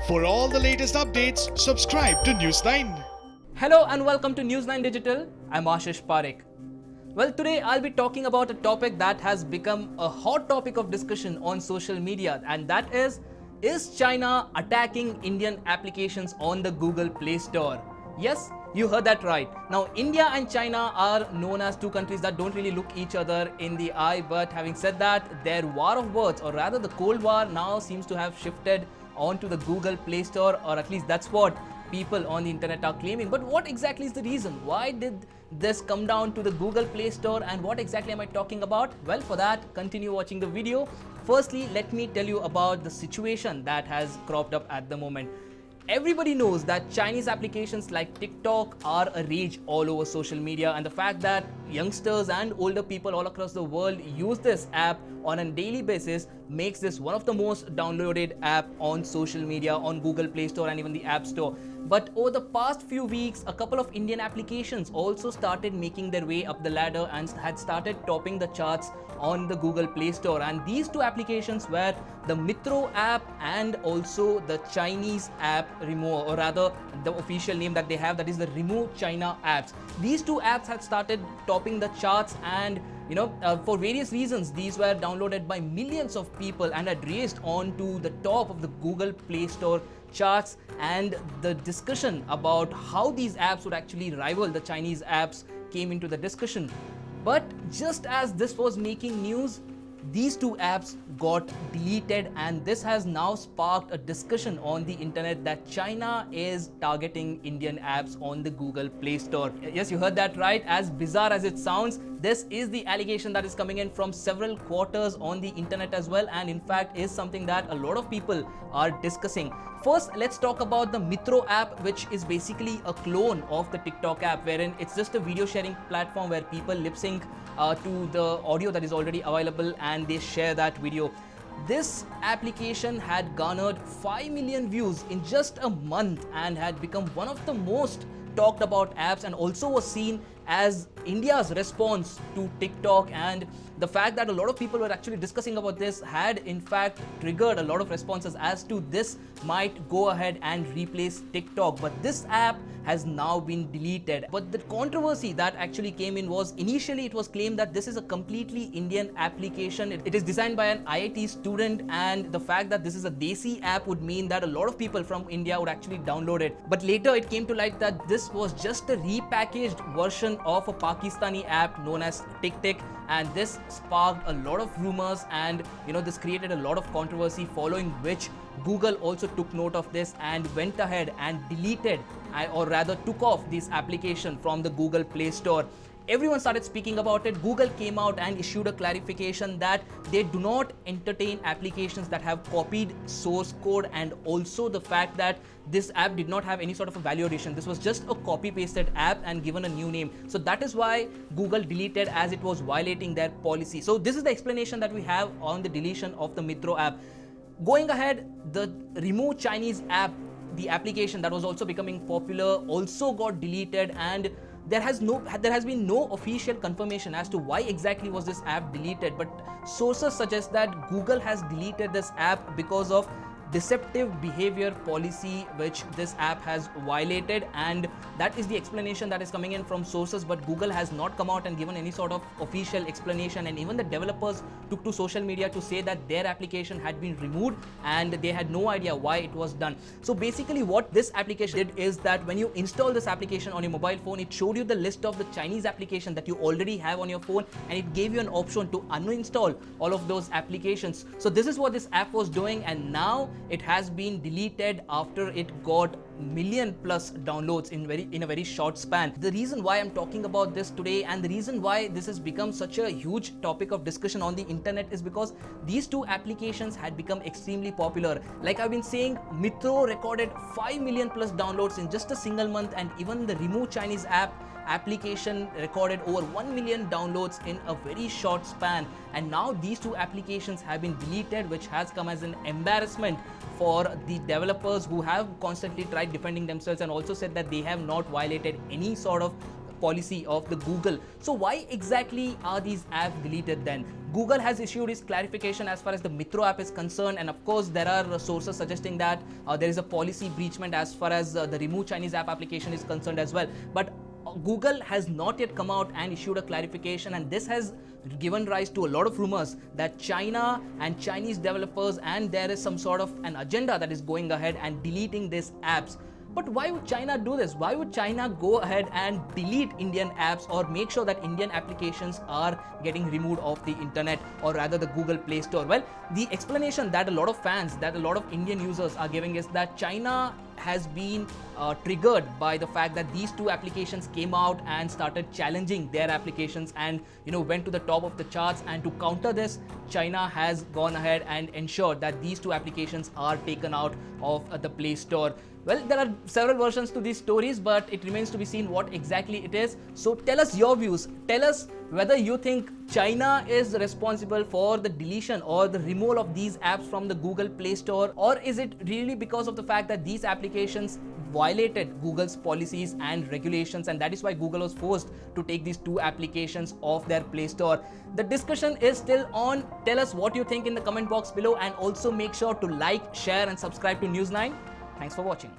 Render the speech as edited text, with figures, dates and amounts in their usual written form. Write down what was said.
For all the latest updates, subscribe to News9. Hello and welcome to News9 Digital. I'm Ashish Parekh. Well, today I'll be talking about a topic that has become a hot topic of discussion on social media, and that is China attacking Indian applications on the Google Play Store? Yes, you heard that right. Now, India and China are known as two countries that don't really look each other in the eye, but having said that, their war of words, or rather the Cold War, now seems to have shifted onto the Google Play Store, or at least that's what people on the internet are claiming. But what exactly is the reason? Why did this come down to the Google Play Store, and what exactly am I talking about? Well, for that, continue watching the video. Firstly, let me tell you about the situation that has cropped up at the moment. Everybody knows that Chinese applications like TikTok are a rage all over social media, and the fact that youngsters and older people all across the world use this app on a daily basis makes this one of the most downloaded app on social media on Google Play Store and even the App Store. But over the past few weeks, a couple of Indian applications also started making their way up the ladder and had started topping the charts on the Google Play Store. And these two applications were the Mitro app and also the Chinese app Remove, or rather the official name that they have, that is the Remove China apps. These two apps had started topping the charts, and for various reasons, these were downloaded by millions of people and had raced on to the top of the Google Play Store charts. And the discussion about how these apps would actually rival the Chinese apps came into the discussion. But just as this was making news, these two apps got deleted, and this has now sparked a discussion on the internet that China is targeting Indian apps on the Google Play Store. Yes, you heard that right. As bizarre as it sounds, this is the allegation that is coming in from several quarters on the internet as well, and in fact is something that a lot of people are discussing. First, let's talk about the Mitro app, which is basically a clone of the TikTok app, wherein it's just a video sharing platform where people lip sync to the audio that is already available and they share that video. This application had garnered 5 million views in just a month and had become one of the most talked about apps, and also was seen as India's response to TikTok. And the fact that a lot of people were actually discussing about this had in fact triggered a lot of responses as to this might go ahead and replace TikTok. But this app has now been deleted. But the controversy that actually came in was, initially it was claimed that this is a completely Indian application. It is designed by an IIT student, and the fact that this is a Desi app would mean that a lot of people from India would actually download it. But later it came to light that this was just a repackaged version of a Pakistani app known as TikTok, and this sparked a lot of rumors, and this created a lot of controversy, following which Google also took note of this and went ahead and deleted, or rather took off this application from the Google Play Store. Everyone started speaking about it. Google came out and issued a clarification that they do not entertain applications that have copied source code, and also the fact that this app did not have any sort of a value addition. This was just a copy pasted app and given a new name. So that is why Google deleted, as it was violating their policy. So this is the explanation that we have on the deletion of the Mitro app. Going ahead, the Remove Chinese app, the application that was also becoming popular, also got deleted, and there has been no official confirmation as to why exactly was this app deleted. But sources suggest that Google has deleted this app because of deceptive behavior policy which this app has violated, and that is the explanation that is coming in from sources. But Google has not come out and given any sort of official explanation, and even the developers took to social media to say that their application had been removed and they had no idea why it was done. So basically what this application did is that when you install this application on your mobile phone, it showed you the list of the Chinese application that you already have on your phone, and it gave you an option to uninstall all of those applications. So this is what this app was doing, and now it has been deleted after it got million plus downloads in a very short span. The reason why I'm talking about this today, and the reason why this has become such a huge topic of discussion on the internet, is because these two applications had become extremely popular. Like I've been saying, Mitro recorded 5 million plus downloads in just a single month, and even the Remove Chinese application recorded over 1 million downloads in a very short span. And now these two applications have been deleted, which has come as an embarrassment for the developers who have constantly tried defending themselves and also said that they have not violated any sort of policy of the Google. So why exactly are these apps deleted then? Google has issued its clarification as far as the Mitro app is concerned, and of course there are sources suggesting that there is a policy breachment as far as the remove Chinese app application is concerned as well. But Google has not yet come out and issued a clarification, and this has given rise to a lot of rumors that China and Chinese developers, and there is some sort of an agenda that is going ahead and deleting these apps. But why would China do this? Why would China go ahead and delete Indian apps or make sure that Indian applications are getting removed off the internet, or rather the Google Play Store? Well, the explanation that a lot of fans, that a lot of Indian users are giving is that China has been triggered by the fact that these two applications came out and started challenging their applications and went to the top of the charts, and to counter this, China has gone ahead and ensured that these two applications are taken out of the Play Store. Well, there are several versions to these stories, but it remains to be seen what exactly it is. So tell us your views. Tell us whether you think China is responsible for the deletion or the removal of these apps from the Google Play Store, or is it really because of the fact that these applications violated Google's policies and regulations, and that is why Google was forced to take these two applications off their Play Store. The discussion is still on. Tell us what you think in the comment box below, and also make sure to like, share and subscribe to News9. Thanks for watching.